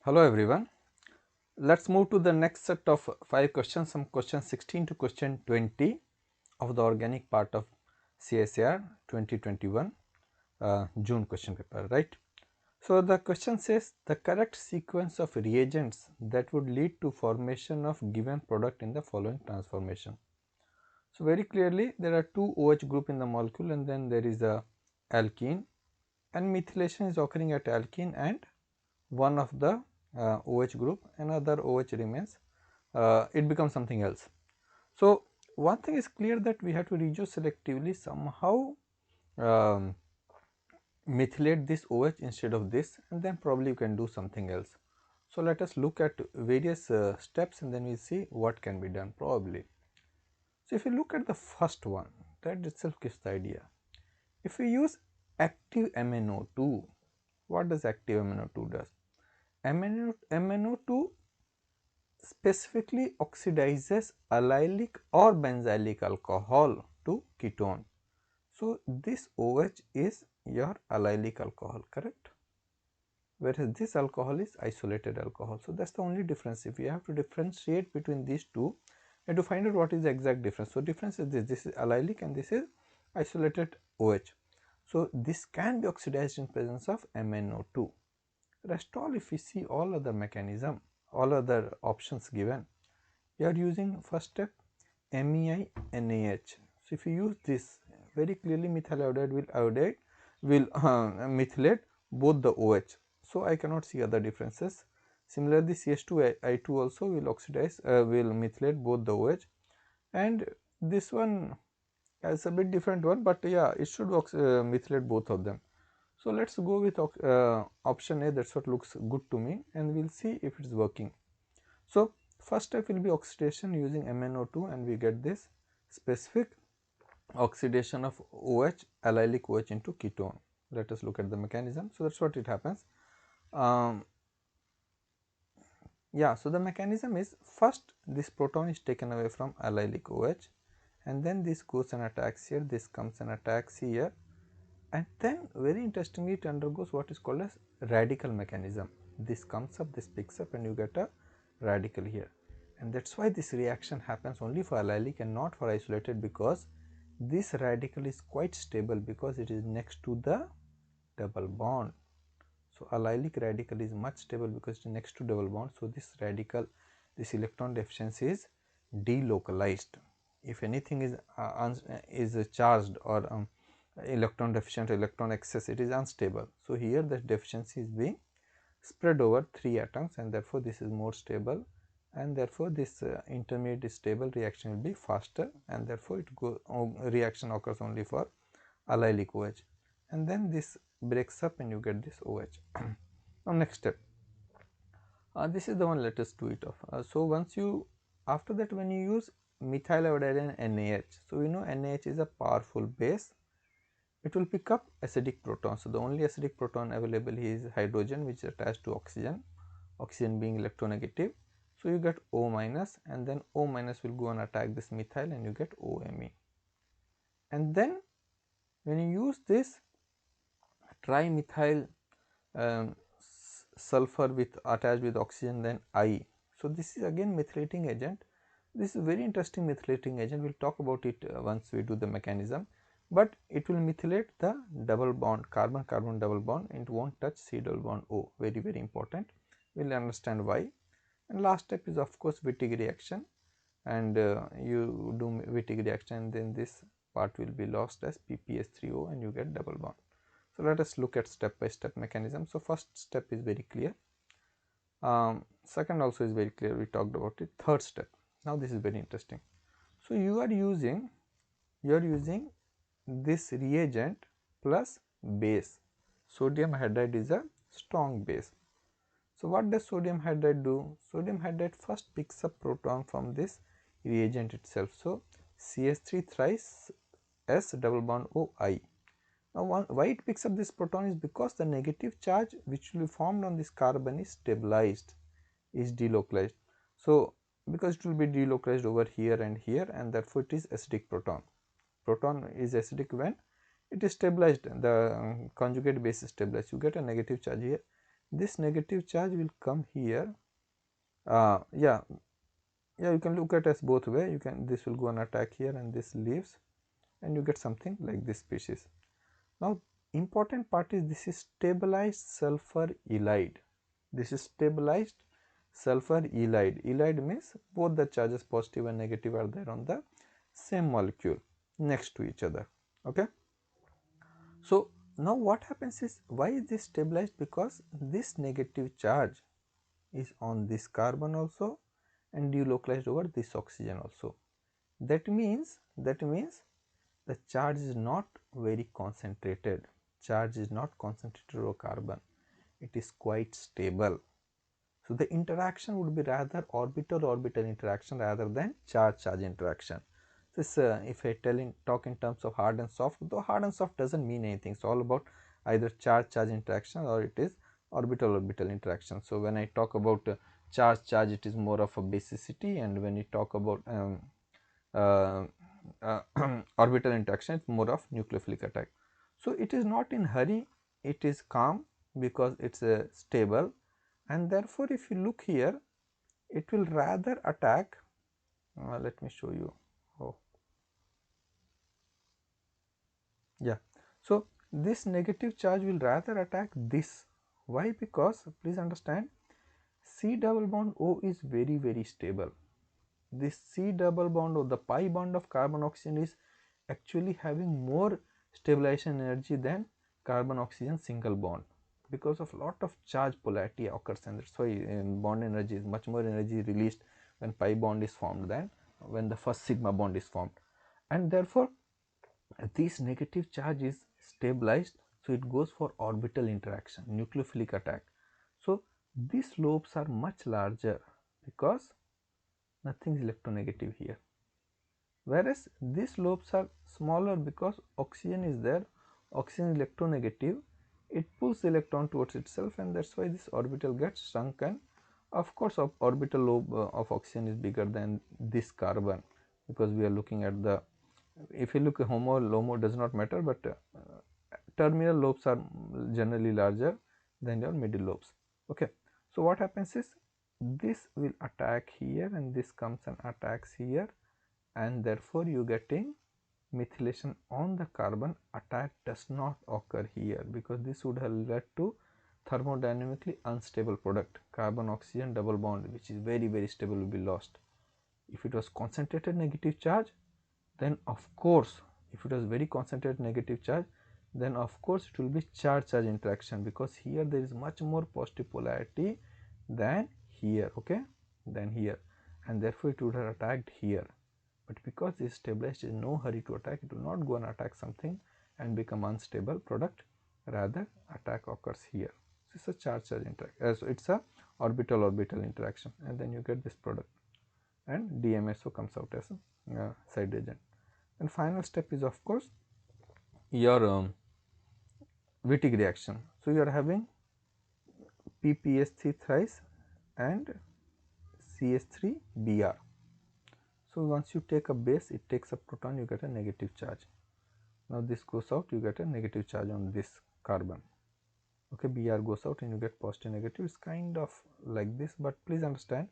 Hello everyone. Let's move to the next set of 5 questions, from question 16 to question 20 of the organic part of CSIR 2021 June question paper, right? So the question says the correct sequence of reagents that would lead to formation of given product in the following transformation. So very clearly there are two OH group in the molecule and then there is a alkene, and methylation is occurring at alkene and one of the OH group, another OH remains, it becomes something else. So one thing is clear that we have to reduce selectively somehow methylate this OH instead of this, and then probably you can do something else. So let us look at various steps and then we will see what can be done probably. So if you look at the first one, that itself gives the idea. If we use active MnO2, what does active MnO2 does? MnO2 specifically oxidizes allylic or benzylic alcohol to ketone. So this OH is your allylic alcohol, correct? Whereas this alcohol is isolated alcohol. So that's the only difference. If you have to differentiate between these two, you have to find out what is the exact difference. So difference is this is allylic and this is isolated OH. So this can be oxidized in presence of MnO2. Rest all, if we see all other mechanism, all other options given, you are using first step MEI NaH. So if you use this, very clearly methyl iodide will methylate both the OH. So I cannot see other differences. Similarly, CS2I2 also will oxidize, will methylate both the OH, and this one is a bit different one, but yeah, it should methylate both of them. So let us go with option A, that is what looks good to me, and we will see if it is working. So first step will be oxidation using MnO2 and we get this specific oxidation of OH, allylic OH into ketone. Let us look at the mechanism. So that is what it happens. Yeah, so the mechanism is, first this proton is taken away from allylic OH and then this goes and attacks here, this comes and attacks here, and then very interestingly it undergoes what is called as radical mechanism. This comes up, this picks up, and you get a radical here, and that is why this reaction happens only for allylic and not for isolated, because this radical is quite stable because it is next to the double bond. So allylic radical is much stable because it is next to double bond. So this radical, this electron deficiency is delocalized. If anything is charged or electron deficient or electron excess, it is unstable. So here the deficiency is being spread over 3 atoms, and therefore this is more stable, and therefore this intermediate is stable, reaction will be faster, and therefore reaction occurs only for allylic OH, and then this breaks up and you get this OH. Now next step, this is the one, let us do it off. So once you, after that, when you use methyl iodide and NaH, so we know NaH is a powerful base, it will pick up acidic proton. So the only acidic proton available here is hydrogen, which is attached to oxygen, oxygen being electronegative. So you get O minus, and then O minus will go and attack this methyl and you get OMe. And then when you use this trimethyl sulfur with attached with oxygen, then I. So this is again methylating agent. This is very interesting methylating agent. We will talk about it once we do the mechanism. But it will methylate the double bond, carbon-carbon double bond, and it won't touch C double bond O. Very, very important. We will understand why. And last step is of course Wittig reaction, and you do Wittig reaction, and then this part will be lost as PPS3O and you get double bond. So let us look at step by step mechanism. So first step is very clear. Second also is very clear, we talked about it. Third step, now this is very interesting. So you are using this reagent plus base. Sodium hydride is a strong base. So what does sodium hydride do? Sodium hydride first picks up proton from this reagent itself. So CH3 thrice S double bond OI. Now why it picks up this proton is because the negative charge which will be formed on this carbon is stabilized, is delocalized. So because it will be delocalized over here, and therefore it is acidic proton. Proton is acidic when it is stabilized, the conjugate base is stabilized, you get a negative charge here, this negative charge will come here. Yeah, you can look at as both way. You can, this will go and attack here and this leaves, and you get something like this species. Now important part is this is stabilized sulfur ylide. This is stabilized sulfur ylide. Ylide means both the charges positive and negative are there on the same molecule next to each other. Okay. So now what happens is, why is this stabilized? Because this negative charge is on this carbon also and delocalized over this oxygen also. That means the charge is not very concentrated. Charge is not concentrated over carbon. It is quite stable. So the interaction would be rather orbital-orbital interaction rather than charge-charge interaction. This, if I talk in terms of hard and soft, though hard and soft doesn't mean anything. It's all about either charge-charge interaction or it is orbital-orbital interaction. So when I talk about charge-charge, it is more of a basicity, and when you talk about uh, orbital interaction, it's more of nucleophilic attack. So it is not in hurry, it is calm because it's stable, and therefore if you look here, it will rather attack. Let me show you. Oh, yeah. So this negative charge will rather attack this. Why? Because please understand, C double bond O is very stable. This C double bond or the pi bond of carbon oxygen is actually having more stabilization energy than carbon oxygen single bond, because of lot of charge polarity occurs, and that's why bond energy is much more energy released when pi bond is formed than when the first sigma bond is formed, and therefore this negative charge is stabilized, so it goes for orbital interaction, nucleophilic attack. So these lobes are much larger because nothing is electronegative here, whereas these lobes are smaller because oxygen is there, oxygen is electronegative, it pulls the electron towards itself, and that's why this orbital gets shrunken. Of course orbital lobe of oxygen is bigger than this carbon, because we are looking at the, if you look at HOMO does not matter, but terminal lobes are generally larger than your middle lobes. Okay, so what happens is, this will attack here and this comes and attacks here, and therefore you getting methylation on the carbon. Attack does not occur here because this would have led to thermodynamically unstable product, carbon oxygen double bond, which is very stable, will be lost. If it was concentrated negative charge, then of course, if it was very concentrated negative charge, then of course it will be charge-charge interaction, because here there is much more positive polarity than here, okay, than here, and therefore it would have attacked here. But because this stabilized, is no hurry to attack, it will not go and attack something and become unstable product, rather attack occurs here. This is a charge-charge interaction, so it's a orbital-orbital interaction, and then you get this product, and DMSO comes out as a side agent. And final step is of course your Wittig reaction. So you are having PPS3 thrice and CH3Br. So once you take a base, it takes a proton, you get a negative charge. Now this goes out, you get a negative charge on this carbon. Okay, Br goes out and you get positive negative. It's kind of like this, but please understand,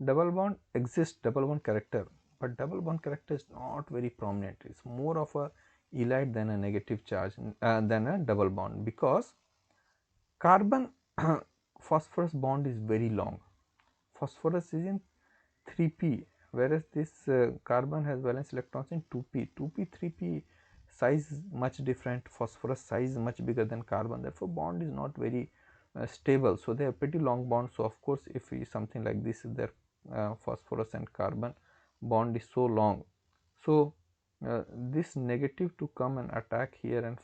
double bond exists, double bond character, but double bond character is not very prominent. It's more of a ylide than a negative charge, than a double bond, because carbon phosphorus bond is very long. Phosphorus is in 3p, whereas this carbon has valence electrons in 2p. 2p 3p size is much different, phosphorus size is much bigger than carbon, therefore bond is not very stable. So they have pretty long bonds. So of course if something like this is there, phosphorus and carbon bond is so long, so this negative to come and attack here and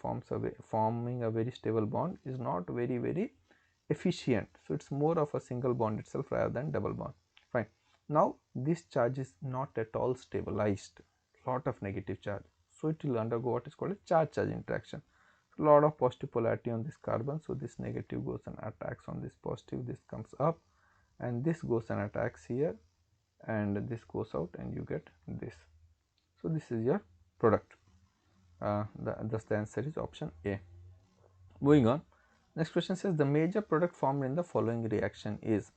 forming a very stable bond is not very efficient. So it's more of a single bond itself rather than double bond. Fine. Now this charge is not at all stabilized, lot of negative charge, so it will undergo what is called a charge-charge interaction. A lot of positive polarity on this carbon, so this negative goes and attacks on this positive, this comes up, and this goes and attacks here, and this goes out, and you get this. So this is your product. Thus the answer is option A. Moving on, Next question says the major product formed in the following reaction is.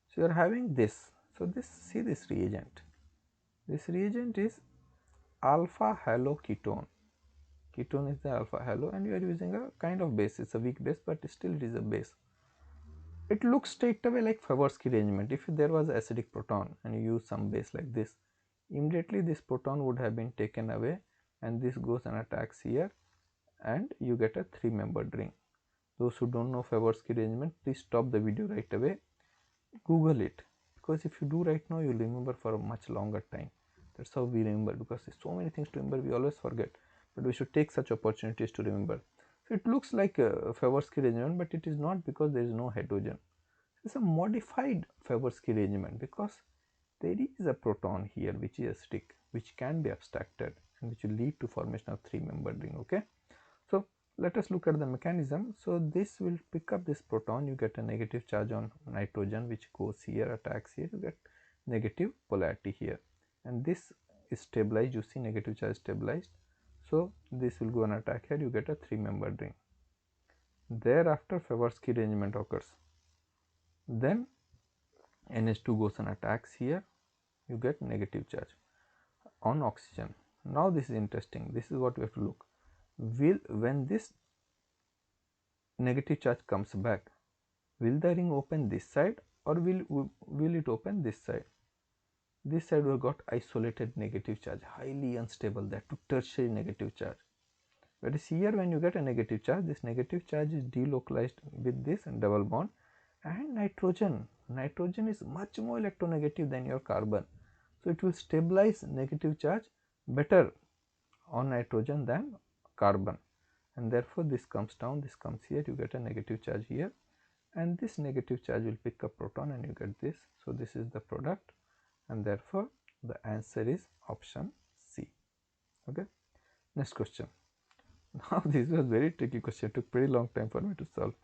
So you are having this. So see this reagent. This reagent is alpha haloketone. Ketone is the alpha halo, and you are using a kind of base. It's a weak base, but still it is a base. It looks straight away like Favorsky arrangement. If there was acidic proton and you use some base like this, immediately this proton would have been taken away, and this goes and attacks here, and you get a 3-membered ring. Those who don't know Favorsky arrangement, please stop the video right away, Google it, because if you do right now, you'll remember for a much longer time. That's how we remember, because there's so many things to remember, we always forget, but we should take such opportunities to remember. So it looks like a Favorsky arrangement, but it is not, because there is no hydrogen. It's a modified Favorsky arrangement because there is a proton here which is acidic, which can be abstracted and which will lead to formation of 3-membered ring. Okay, so let us look at the mechanism. So this will pick up this proton, you get a negative charge on nitrogen which goes here, attacks here, you get negative polarity here, and this is stabilized, you see negative charge stabilized, so this will go and attack here, you get a 3-membered ring. Thereafter Favorsky arrangement occurs, then NH2 goes and attacks here, you get negative charge on oxygen. Now this is interesting, this is what we have to look. When this negative charge comes back, will the ring open this side or will it open this side? This side we got isolated negative charge, highly unstable, that to tertiary negative charge. Whereas here when you get a negative charge, this negative charge is delocalized with this double bond, and nitrogen is much more electronegative than your carbon, so it will stabilize negative charge better on nitrogen than carbon, and therefore this comes down, this comes here, you get a negative charge here, and this negative charge will pick up proton and you get this. So this is the product, and therefore the answer is option C. Okay, next question. Now this was very tricky question, it took pretty long time for me to solve,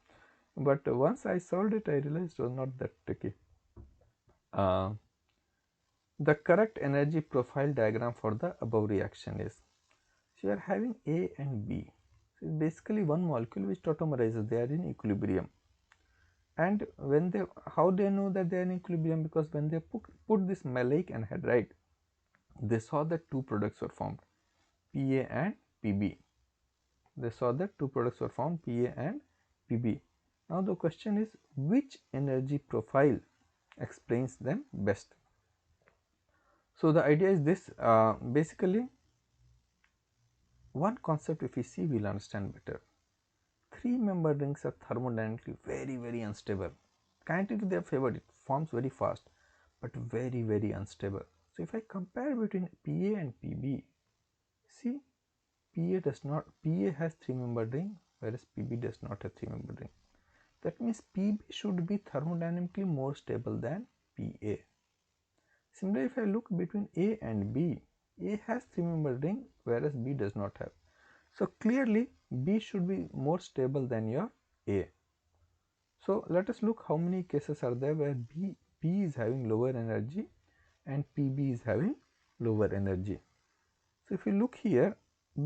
but once I solved it, I realized it was not that tricky. The correct energy profile diagram for the above reaction is, so you are having A and B. So it's basically one molecule which tautomerizes, they are in equilibrium. And when they, how they know that they are in equilibrium? Because when they put this maleic anhydride, they saw that two products were formed, PA and PB. They saw that two products were formed, PA and PB. Now the question is, which energy profile explains them best? So the idea is this, basically one concept if we see, we will understand better. 3-membered rings are thermodynamically very unstable. Kinetically they are favored, it forms very fast, but very unstable. So if I compare between PA and PB, see, PA has 3-membered ring, whereas PB does not have 3-membered ring. That means PB should be thermodynamically more stable than PA. Similarly, if I look between A and B, A has 3-membered ring, whereas B does not have. So clearly B should be more stable than your A. So let us look how many cases are there where B is having lower energy and PB is having lower energy. So if you look here,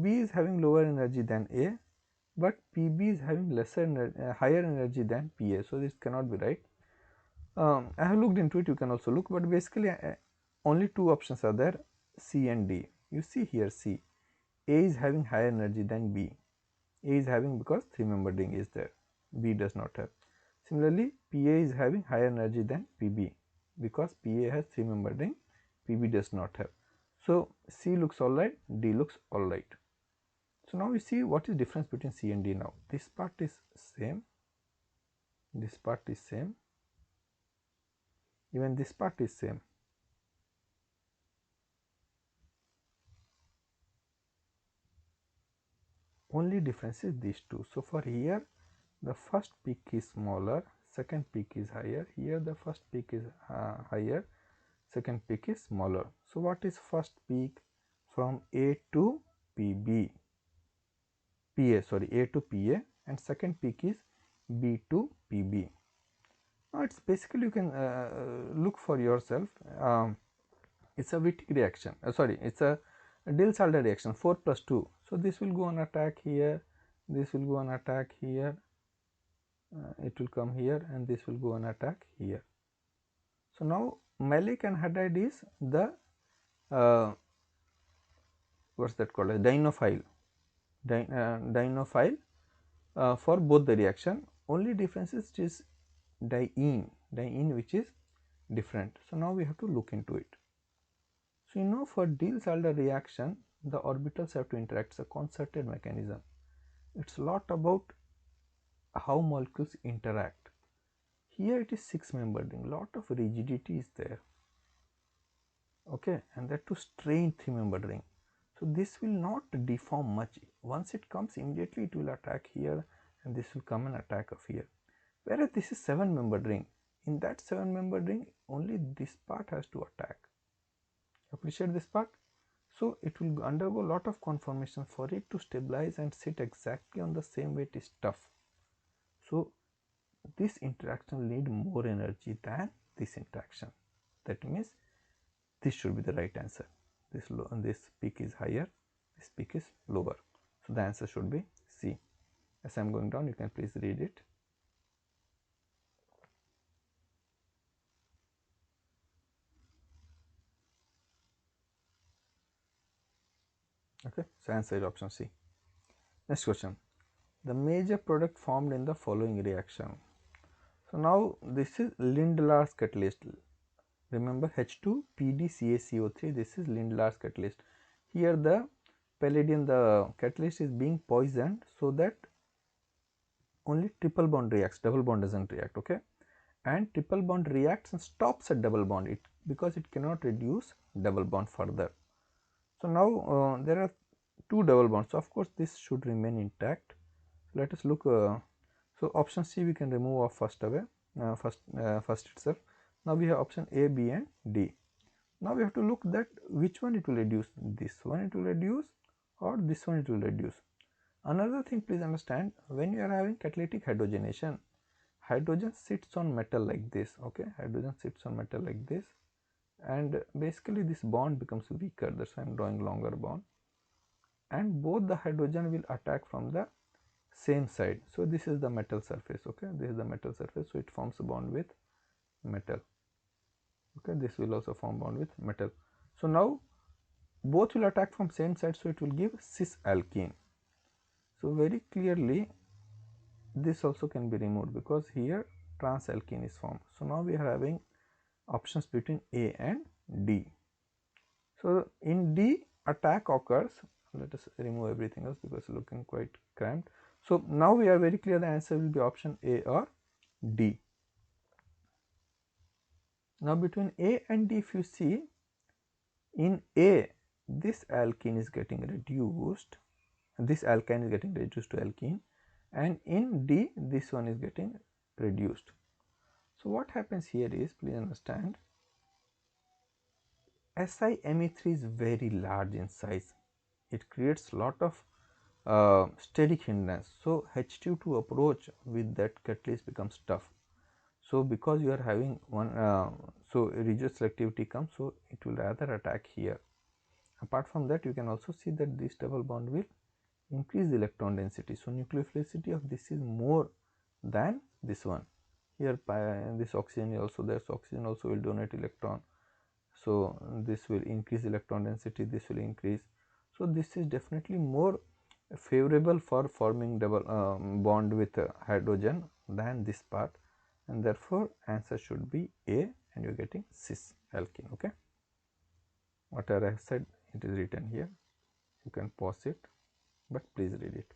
B is having lower energy than A, but PB is having higher energy than PA. So this cannot be right. I have looked into it, you can also look, but basically only two options are there, C and D. You see here C, A is having higher energy than B. A is having because 3-membered ring is there, B does not have. Similarly, PA is having higher energy than PB because PA has 3-membered ring, PB does not have. So C looks alright, D looks alright. So now we see what is difference between C and D now. This part is same, this part is same, even this part is same. Only difference is these two. So for here, the first peak is smaller, second peak is higher. Here the first peak is higher, second peak is smaller. So what is first peak? From A to PB, A to PA, and second peak is B to PB. Now it's basically, you can look for yourself. It's a Wittig reaction. It's a Diels-Alder reaction, 4 plus 2. So this will go on attack here, this will go on attack here, it will come here and this will go and attack here. So now malic anhydride is the what's that called, as dienophile, dienophile for both the reaction. Only difference is diene which is different. So now we have to look into it. So you know, for Diels-Alder reaction the orbitals have to interact. It's a concerted mechanism. It's a lot about how molecules interact. Here it is 6-membered ring, lot of rigidity is there, okay, and that to strain 3-membered ring. So this will not deform much. Once it comes, immediately it will attack here and this will come and attack of here. Whereas this is 7-membered ring. In that 7-membered ring, only this part has to attack. Appreciate this part. So it will undergo lot of conformation for it to stabilize and sit exactly on the same way. It is tough. So this interaction will need more energy than this interaction. That means this should be the right answer. This peak is higher, this peak is lower. So the answer should be C. As I am going down, you can please read it. Okay, so answer is option C. Next question. The major product formed in the following reaction. So now this is Lindlar's catalyst. Remember H2PdCaCO3, this is Lindlar's catalyst. Here the palladium, the catalyst is being poisoned so that only triple bond reacts, double bond doesn't react, okay, and triple bond reacts and stops at double bond because it cannot reduce double bond further. So now there are 2 double bonds, so of course this should remain intact. Let us look. So option C we can remove off first away, first itself. Now we have option A, B and D. Now we have to look that which one it will reduce, this one it will reduce or this one it will reduce. Another thing, please understand, when you are having catalytic hydrogenation, hydrogen sits on metal like this, okay, hydrogen sits on metal like this, and basically this bond becomes weaker. That's why I am drawing longer bond, and both the hydrogen will attack from the same side. So this is the metal surface, okay, this is the metal surface, so it forms a bond with metal, okay, this will also form bond with metal. So now both will attack from same side, so it will give cis alkene. So very clearly this also can be removed because here trans alkene is formed. So now we are having options between A and D. So in D attack occurs. Let us remove everything else because it's looking quite cramped. So now we are very clear the answer will be option A or D. Now between A and D, if you see, in A this alkene is getting reduced, this alkyne is getting reduced to alkene, and in D this one is getting reduced. So what happens here is, please understand, SiMe3 is very large in size. It creates lot of steric hindrance. So H2 to approach with that catalyst becomes tough. So because you are having one, so reduced selectivity comes, so it will rather attack here. Apart from that, you can also see that this double bond will increase the electron density. So nucleophilicity of this is more than this one. Here this oxygen is also there, so oxygen also will donate electron. So this will increase electron density, this will increase. So this is definitely more favorable for forming double bond with hydrogen than this part, and therefore answer should be A, and you are getting cis alkene. Okay, whatever I have said, it is written here. You can pause it, but please read it.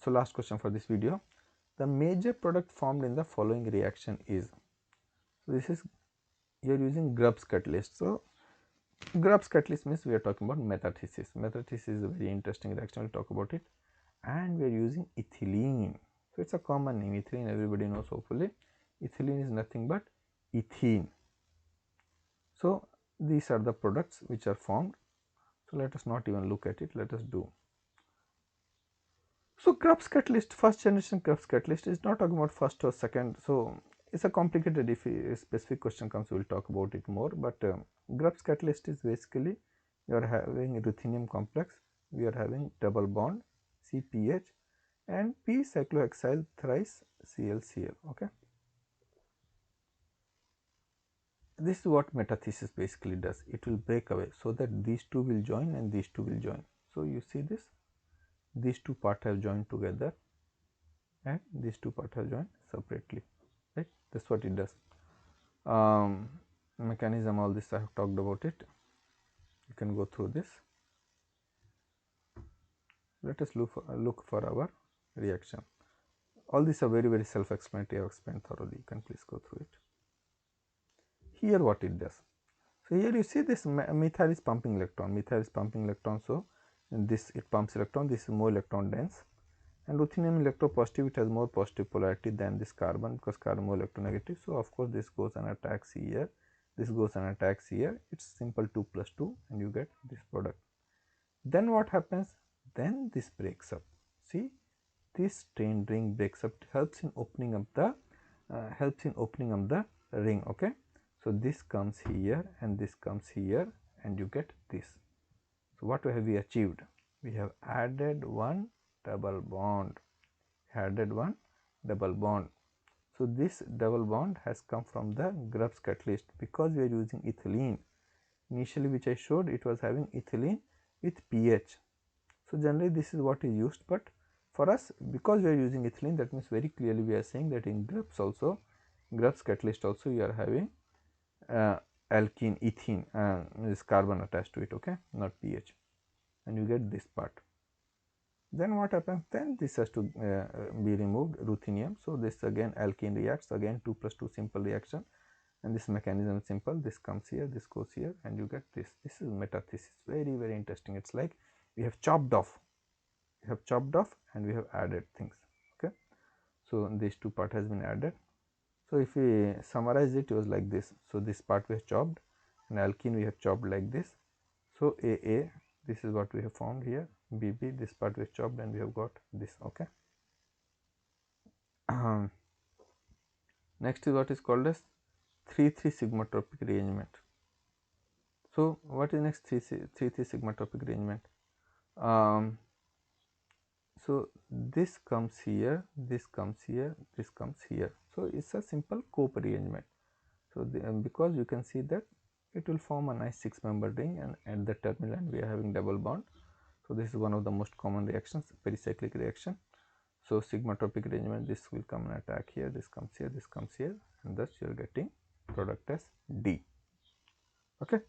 So last question for this video. The major product formed in the following reaction is, so this is, you are using Grubbs catalyst. So Grubbs catalyst means we are talking about metathesis. Metathesis is a very interesting reaction, we will talk about it. And we are using ethylene. So it's a common name, ethylene, everybody knows hopefully. Ethylene is nothing but ethene. So these are the products which are formed. So let us not even look at it, let us do. So Grubbs catalyst, first generation Grubbs catalyst, is not talking about first or second. So it's a complicated, if a specific question comes we will talk about it more, but Grubbs catalyst is basically you are having ruthenium complex, we are having double bond CPH, and p cyclohexyl thrice ClCl. Okay, this is what metathesis basically does. It will break away so that these two will join and these two will join. So you see this, these two parts have joined together and these two parts have joined separately, right? That's what it does. Mechanism, all this I have talked about it. You can go through this. Let us look for our reaction. All these are very self-explanatory. I have explained thoroughly. You can please go through it. Here what it does. So here you see this methyl is pumping electron. Methyl is pumping electron. So in this it pumps electron. This is more electron dense. And ruthenium electropositive, it has more positive polarity than this carbon because carbon more electronegative. So of course this goes and attacks here. This goes and attacks here. It's simple 2 plus 2 and you get this product. Then what happens? Then this breaks up. See, this chain ring breaks up. It helps in opening up the ring. Okay, so this comes here and this comes here and you get this. So what have we achieved? We have added one double bond. So this double bond has come from the Grubbs catalyst because we are using ethylene. Initially which I showed, it was having ethylene with pH. So generally this is what is used, but for us, because we are using ethylene, that means very clearly we are saying that in Grubbs catalyst also you are having alkene, ethene, this carbon attached to it, okay, not pH, and you get this part. Then what happens? Then this has to be removed, ruthenium. So this again alkene reacts, again 2 plus 2 simple reaction, and this mechanism is simple. This comes here, this goes here, and you get this. This is metathesis. Very interesting. It's like we have chopped off. And we have added things. Okay, so this two part has been added. So if we summarize it, it was like this. So this part we have chopped, and alkene we have chopped like this. So AA, this is what we have found here. BB, this part we have chopped, and we have got this. Okay. Next is what is called as 3,3 sigmatropic rearrangement. So what is next 3,3 sigmatropic rearrangement? So this comes here, this comes here, this comes here. So it's a simple cope rearrangement. So because you can see that it will form a nice 6-member ring, and at the terminal end we are having double bond. So this is one of the most common reactions, pericyclic reaction. So sigmatropic rearrangement, this will come and attack here, this comes here, this comes here, and thus you are getting product as D. Okay.